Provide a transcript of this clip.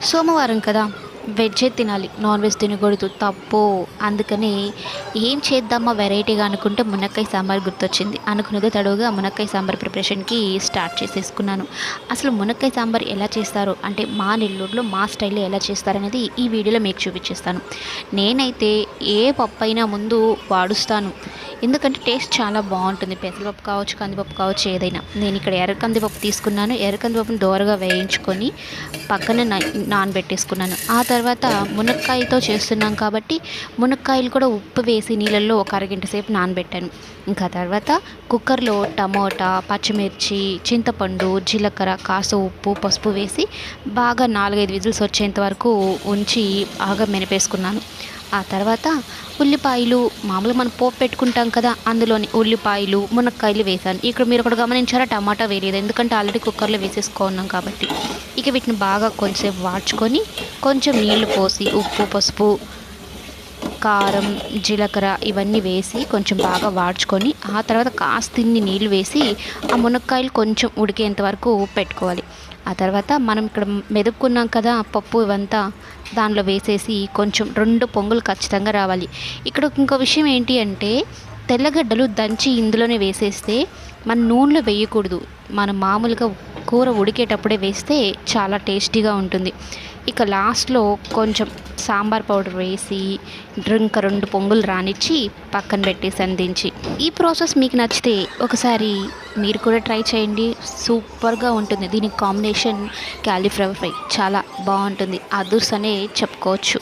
సోమవారం కదా, వెజ్జే తినాలి, నాన్ వెజ్ తినకూడదు తప్పు. అందుకని ఏం చేద్దామా వెరైటీగా అనుకుంటే మునక్కాయ సాంబార్ గుర్తొచ్చింది. అనుకున్నదే తడువుగా మునక్కాయ సాంబార్ ప్రిపరేషన్కి స్టార్ట్ చేసేసుకున్నాను. అసలు మునక్కాయ సాంబార్ ఎలా చేస్తారు అంటే మా నెల్లూరులో మా స్టైల్లో ఎలా చేస్తారనేది ఈ వీడియోలో మీకు చూపించేస్తాను. నేనైతే ఏ పప్పు అయినా ముందు వాడుస్తాను, ఎందుకంటే టేస్ట్ చాలా బాగుంటుంది. పెసరపప్పు కావచ్చు, కందిపప్పు కావచ్చు, ఏదైనా. నేను ఇక్కడ ఎర్ర కందిపప్పు తీసుకున్నాను. ఎర్ర కందిపప్పును దోరగా వేయించుకొని పక్కన నానబెట్టేసుకున్నాను. ఆ తర్వాత మునక్కాయతో చేస్తున్నాం కాబట్టి మునక్కాయలు కూడా ఉప్పు వేసి నీళ్ళల్లో ఒక అరగంట సేపు నానబెట్టాను. ఇంకా తర్వాత కుక్కర్లో టమోటా, పచ్చిమిర్చి, చింతపండు, జీలకర్ర, కాస్త ఉప్పు, పసుపు వేసి బాగా 4-5 విజిల్స్ వచ్చేంత వరకు ఉంచి బాగా మెనపేసుకున్నాను. ఆ తర్వాత ఉల్లిపాయలు మామూలుగా మనం పోపు పెట్టుకుంటాం కదా, అందులోని ఉల్లిపాయలు, మునక్కాయలు వేసాను. ఇక్కడ మీరు ఒకటి గమనించారా, టమాటా వేయలేదు, ఎందుకంటే ఆల్రెడీ కుక్కర్లో వేసేసుకున్నాం కాబట్టి. ఇక వీటిని బాగా కొంచెంసేపు వాడ్చుకొని కొంచెం నీళ్లు పోసి ఉప్పు, పసుపు, కారం, జీలకర్ర ఇవన్నీ వేసి కొంచెం బాగా వాడ్చుకొని ఆ తర్వాత కాస్తిన్ని నీళ్ళు వేసి ఆ మునక్కాయలు కొంచెం ఉడికేంత వరకు పెట్టుకోవాలి. ఆ తర్వాత మనం ఇక్కడ మెదుపుకున్నాం కదా పప్పు, ఇవంతా దానిలో వేసేసి కొంచెం 2 పొంగులు ఖచ్చితంగా రావాలి. ఇక్కడ ఇంకో విషయం ఏంటి అంటే, తెల్లగడ్డలు దంచి ఇందులోనే వేసేస్తే మన నూనెలో వేయకూడదు. మనం మామూలుగా కూర ఉడికేటప్పుడే వేస్తే చాలా టేస్టీగా ఉంటుంది. ఇక లాస్ట్లో కొంచెం సాంబార్ పౌడర్ వేసి ఇంకా 2 పొంగులు రానిచ్చి పక్కన పెట్టేసి అందించి. ఈ ప్రాసెస్ మీకు నచ్చితే ఒకసారి మీరు కూడా ట్రై చేయండి, సూపర్గా ఉంటుంది. దీనికి కాంబినేషన్ క్యాలీఫ్లవర్ ఫ్రై చాలా బాగుంటుంది, అదుర్స్ అనే చెప్పుకోవచ్చు.